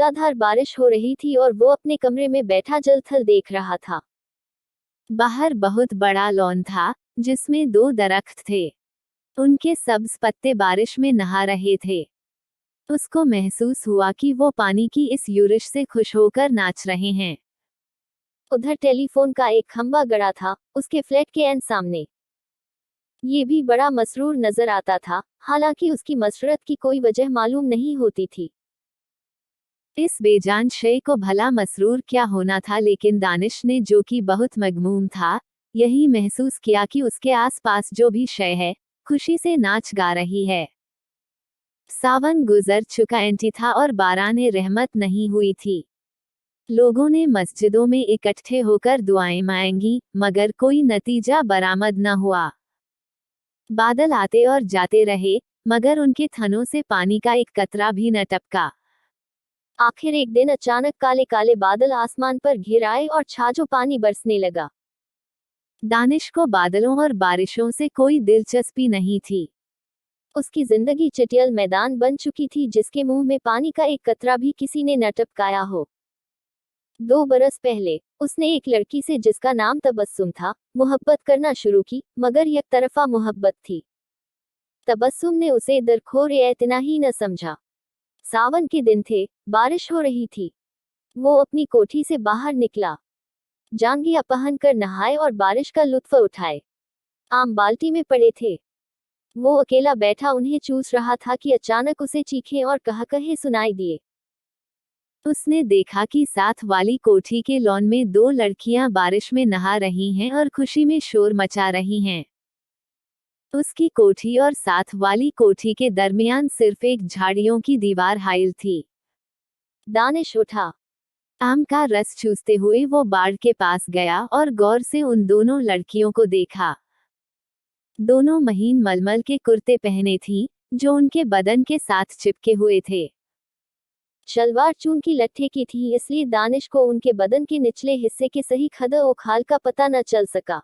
मूसलाधार बारिश हो रही थी और वो अपने कमरे में बैठा जलथल देख रहा था। बाहर बहुत बड़ा लॉन था जिसमें 2 दरख्त थे। उनके सब्ज पत्ते बारिश में नहा रहे थे। उसको महसूस हुआ कि वो पानी की इस यूरिश से खुश होकर नाच रहे हैं। उधर टेलीफोन का एक खंभा गड़ा था उसके फ्लैट के एंड सामने। ये भी बड़ा मसरूर नजर आता था, हालांकि उसकी मसरत की कोई वजह मालूम नहीं होती थी। इस बेजान शय को भला मसरूर क्या होना था, लेकिन दानिश ने, जो कि बहुत मगमूम था, यही महसूस किया कि उसके आसपास जो भी शय है खुशी से नाच गा रही है। सावन गुजर चुका एंटी था और बाराने रहमत नहीं हुई थी। लोगों ने मस्जिदों में इकट्ठे होकर दुआएं मांगी, मगर कोई नतीजा बरामद न हुआ। बादल आते और जाते रहे, मगर उनके थनों से पानी का एक कतरा भी न टपका। आखिर एक दिन अचानक काले काले बादल आसमान पर घिर आए और छाजो पानी बरसने लगा। दानिश को बादलों और बारिशों से कोई दिलचस्पी नहीं थी। उसकी जिंदगी चटियल मैदान बन चुकी थी जिसके मुंह में पानी का एक कतरा भी किसी ने न टपकाया हो। 2 बरस पहले उसने एक लड़की से, जिसका नाम तबस्सुम था, मोहब्बत करना शुरू की, मगर एक तरफा मोहब्बत थी। तबस्सुम ने उसे दरखोर इतना ही न समझा। सावन के दिन थे, बारिश हो रही थी। वो अपनी कोठी से बाहर निकला, जांघिया पहनकर नहाए और बारिश का लुत्फ उठाए। आम बाल्टी में पड़े थे। वो अकेला बैठा उन्हें चूस रहा था कि अचानक उसे चीखें और कहकहे सुनाई दिए। उसने देखा कि साथ वाली कोठी के लॉन में 2 लड़कियां बारिश में नहा रही हैं और खुशी में शोर मचा रही हैं। उसकी कोठी और साथ वाली कोठी के दरमियान सिर्फ एक झाड़ियों की दीवार हाइल थी। दानिश उठा। आम का रस चूसते हुए वो बाड़ के पास गया और गौर से उन दोनों लड़कियों को देखा। दोनों महीन मलमल के कुर्ते पहने थीं, जो उनके बदन के साथ चिपके हुए थे। शलवार चून की लट्ठे की थी, इसलिए दानिश को उनके बदन के निचले हिस्से के सही खद और खाल का पता न चल सका।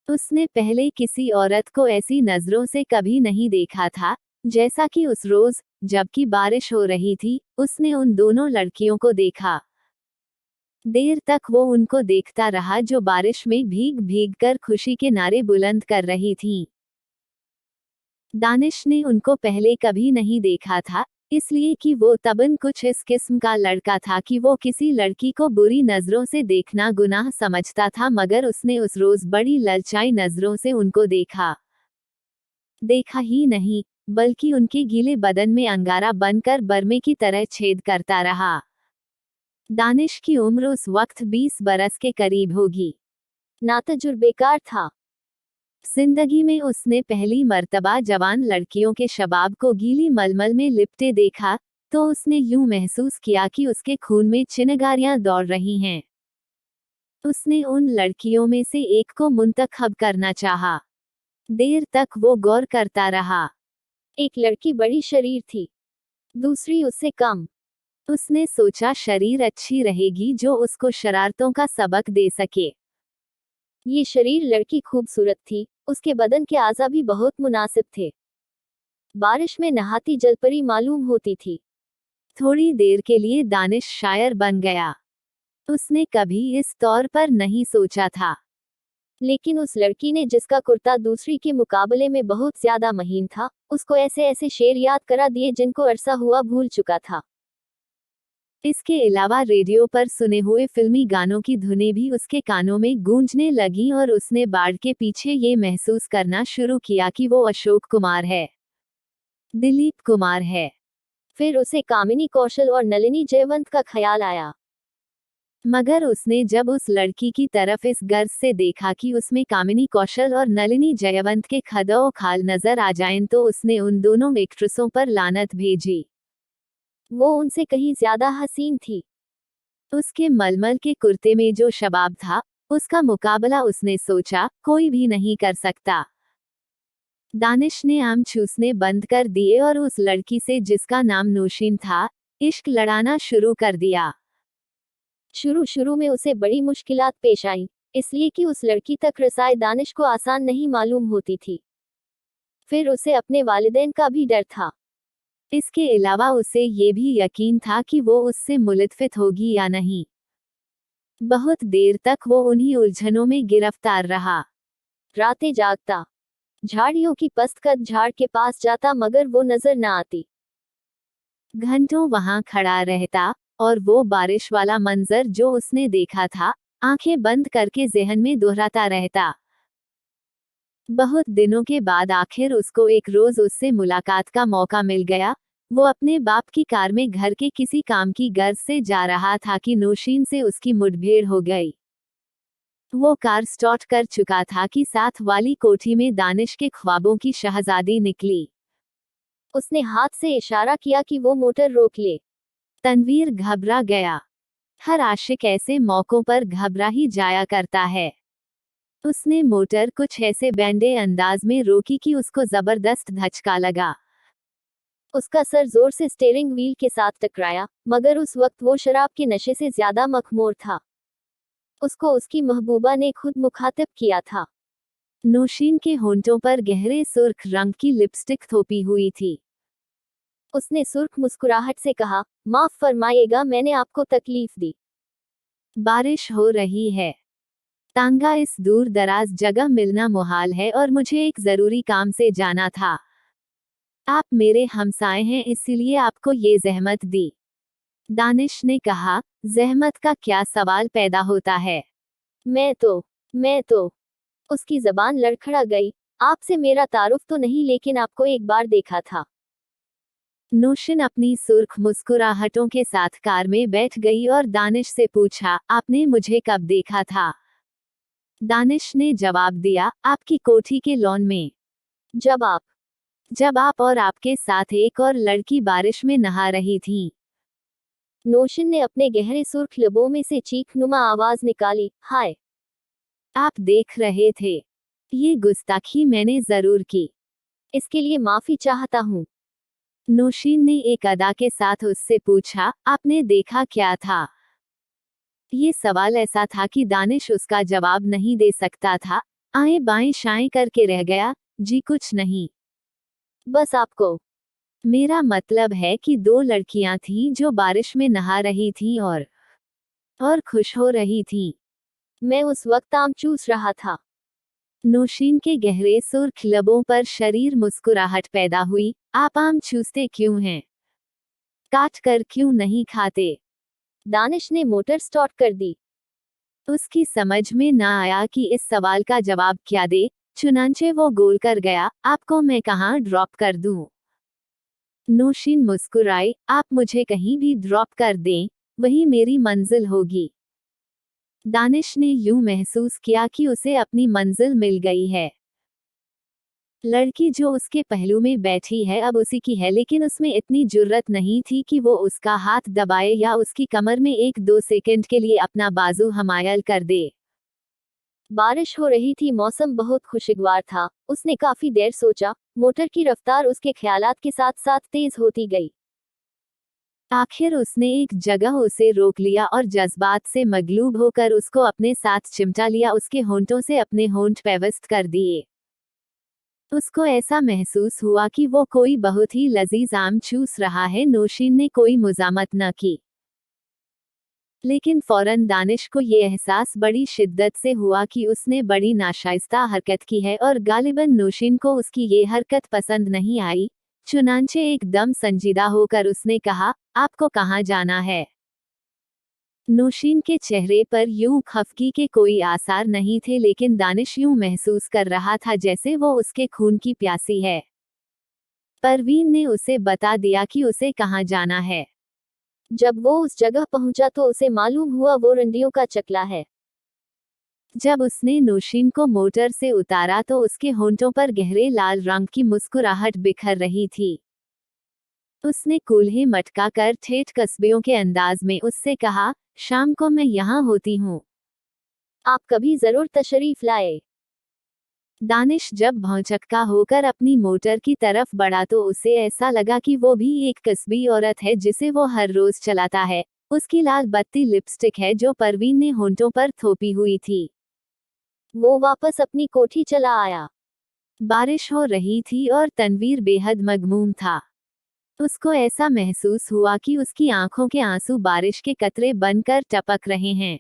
उसने पहले किसी औरत को ऐसी नजरों से कभी नहीं देखा था, जैसा कि उस रोज, जबकि बारिश हो रही थी, उसने उन दोनों लड़कियों को देखा। देर तक वो उनको देखता रहा, जो बारिश में भीग भीग कर खुशी के नारे बुलंद कर रही थीं। दानिश ने उनको पहले कभी नहीं देखा था, इसलिए कि वो तबन कुछ इस किस्म का लड़का था कि वो किसी लड़की को बुरी नजरों से देखना गुनाह समझता था, मगर उसने उस रोज बड़ी ललचाई नजरों से उनको देखा। देखा ही नहीं, बल्कि उनके गीले बदन में अंगारा बनकर बरमे की तरह छेद करता रहा। दानिश की उम्र उस वक्त 20 बरस के करीब होगी। नातजुर्बेकार था। जिंदगी में उसने पहली मर्तबा जवान लड़कियों के शबाब को गीली मलमल में लिपटे देखा, तो उसने यूं महसूस किया कि उसके खून में चिनगारियां दौड़ रही हैं। उसने उन लड़कियों में से एक को मुंतखब करना चाहा। देर तक वो गौर करता रहा। एक लड़की बड़ी शरीर थी, दूसरी उससे कम। उसने सोचा शरीर अच्छी रहेगी जो उसको शरारतों का सबक दे सके। ये शरीर लड़की खूबसूरत थी, उसके बदन के आज़ा भी बहुत मुनासिब थे। बारिश में नहाती जलपरी मालूम होती थी। थोड़ी देर के लिए दानिश शायर बन गया। उसने कभी इस तौर पर नहीं सोचा था। लेकिन उस लड़की ने, जिसका कुर्ता दूसरी के मुकाबले में बहुत ज्यादा महीन था, उसको ऐसे ऐसे शेर याद करा दिए जिनको अरसा हुआ भूल चुका था। इसके अलावा रेडियो पर सुने हुए फिल्मी गानों की धुनें भी उसके कानों में गूंजने लगीं और उसने बाड़ के पीछे ये महसूस करना शुरू किया कि वो अशोक कुमार है, दिलीप कुमार है। फिर उसे कामिनी कौशल और नलिनी जयवंत का ख्याल आया। मगर उसने जब उस लड़की की तरफ इस गर्ज से देखा कि उसमें कामिनी कौशल और नलिनी जयवंत के खदो खाल नजर आ जाएं, तो उसने उन दोनों एक्ट्रेसों पर लानत भेजी। वो उनसे कहीं ज्यादा हसीन थी। उसके मलमल के कुर्ते में जो शबाब था, उसका मुकाबला उसने सोचा कोई भी नहीं कर सकता। दानिश ने आम चूसने बंद कर दिए और उस लड़की से, जिसका नाम नौशीन था, इश्क लड़ाना शुरू कर दिया। शुरू में उसे बड़ी मुश्किलात पेश आईं, इसलिए कि उस लड़की तक रसाई दानिश को आसान नहीं मालूम होती थी। फिर उसे अपने वालिदैन का भी डर था। इसके अलावा उसे ये भी यकीन था कि वो उससे मुलतफित होगी या नहीं। बहुत देर तक वो उन्हीं उलझनों में गिरफ्तार रहा। रातें जागता, झाड़ियों की पस्तकत झाड़ के पास जाता मगर वो नजर न आती। घंटों वहां खड़ा रहता और वो बारिश वाला मंजर जो उसने देखा था आंखें बंद करके जहन में दोहराता रहता। बहुत दिनों के बाद आखिर उसको एक रोज उससे मुलाकात का मौका मिल गया। वो अपने बाप की कार में घर के किसी काम की गर्ज से जा रहा था कि नौशीन से उसकी मुठभेड़ हो गई। वो कार स्टार्ट कर चुका था कि साथ वाली कोठी में दानिश के ख्वाबों की शहजादी निकली। उसने हाथ से इशारा किया कि वो मोटर रोक ले। तनवीर घबरा गया। हर आशिक ऐसे मौकों पर घबरा ही जाया करता है। उसने मोटर कुछ ऐसे बैंडे अंदाज में रोकी कि उसको जबरदस्त धचका लगा। उसका सर जोर से स्टीयरिंग व्हील के साथ टकराया, मगर उस वक्त वो शराब के नशे से ज्यादा मखमूर था। उसको उसकी महबूबा ने खुद मुखातिब किया था। नौशीन के होंठों पर गहरे सुर्ख रंग की लिपस्टिक थोपी हुई थी। उसने सुर्ख मुस्कुराहट से कहा, माफ फरमाइएगा मैंने आपको तकलीफ दी। बारिश हो रही है। तांगा इस दूर दराज जगह मिलना मुहाल है और मुझे एक जरूरी काम से जाना था। आप मेरे हमसाए हैं इसीलिए आपको ये जहमत दी। दानिश ने कहा, जहमत का क्या सवाल पैदा होता है। मैं तो उसकी जबान लड़खड़ा गई। आपसे मेरा तारुफ तो नहीं लेकिन आपको एक बार देखा था। नौशीन अपनी सुर्ख मुस्कुराहटों के साथ कार में बैठ गई और दानिश से पूछा, आपने मुझे कब देखा था। दानिश ने जवाब दिया, आपकी कोठी के लॉन में। जब आप और आपके साथ एक और लड़की बारिश में नहा रही थीं। नौशीन ने अपने गहरे सुर्ख लबों में से चीखनुमा आवाज निकाली, हाय। आप देख रहे थे। ये गुस्ताखी मैंने जरूर की। इसके लिए माफी चाहता हूँ। नौशीन ने एक अदा के साथ उससे पूछा, आपने देखा क्या था। ये सवाल ऐसा था कि दानिश उसका जवाब नहीं दे सकता था। आए बाएं शाएं करके रह गया, जी कुछ नहीं। बस आपको। मेरा मतलब है कि दो लड़कियां थीं जो बारिश में नहा रही थीं और खुश हो रही थीं। मैं उस वक्त आम चूस रहा था। नौशीन के गहरे सुर्ख लबों पर शरीर मुस्कुराहट पैदा हुई। आप आम चूसते क्यों हैं? काट कर क्यों नहीं खाते? दानिश ने मोटर स्टार्ट कर दी। उसकी समझ में न आया कि इस सवाल का जवाब क्या दे, चुनांचे वो गोल कर गया, आपको मैं कहाँ ड्रॉप कर दूं? नौशीन मुस्कुराई, आप मुझे कहीं भी ड्रॉप कर दें, वही मेरी मंजिल होगी। दानिश ने यूं महसूस किया कि उसे अपनी मंजिल मिल गई है। लड़की जो उसके पहलू में बैठी है अब उसी की है, लेकिन उसमें इतनी जुर्रत नहीं थी कि वो उसका हाथ दबाए या उसकी कमर में 1-2 सेकंड के लिए अपना बाजू हमायल कर दे। बारिश हो रही थी, मौसम बहुत खुशगवार था। उसने काफी देर सोचा। मोटर की रफ्तार उसके ख्यालात के साथ साथ तेज होती गई। आखिर उसने एक जगह उसे रोक लिया और जज्बात से मगलूब होकर उसको अपने साथ चिमटा लिया, उसके होंठों से अपने होंठ पेवस्त कर दिए। उसको ऐसा महसूस हुआ कि वो कोई बहुत ही लजीज आम चूस रहा है। नौशीन ने कोई मुजामत न की, लेकिन फौरन दानिश को ये एहसास बड़ी शिद्दत से हुआ कि उसने बड़ी नाशाइस्ता हरकत की है और गालिबन नौशीन को उसकी ये हरकत पसंद नहीं आई। चुनांचे एकदम संजीदा होकर उसने कहा, आपको कहाँ जाना है? नौशीन के चेहरे पर यूं खफगी के कोई आसार नहीं थे, लेकिन दानिश यूं महसूस कर रहा था जैसे वो उसके खून की प्यासी है। परवीन ने उसे बता दिया कि उसे कहाँ जाना है। जब वो उस जगह पहुंचा तो उसे मालूम हुआ वो रंडियों का चकला है। जब उसने नौशीन को मोटर से उतारा तो उसके होंठों पर गहरे लाल रंग की मुस्कुराहट बिखर रही थी। उसने कूल्हे मटका कर ठेठ कस्बियों के अंदाज में उससे कहा, शाम को मैं यहाँ होती हूँ। आप कभी जरूर तशरीफ लाए। दानिश जब भौचक्का होकर अपनी मोटर की तरफ बढ़ा तो उसे ऐसा लगा कि वो भी एक कस्बी औरत है जिसे वो हर रोज चलाता है। उसकी लाल बत्ती लिपस्टिक है जो परवीन ने होंठों पर थोपी हुई थी। वो वापस अपनी कोठी चला आया। बारिश हो रही थी और तनवीर बेहद मगमूम था। उसको ऐसा महसूस हुआ कि उसकी आंखों के आंसू बारिश के कतरे बनकर टपक रहे हैं।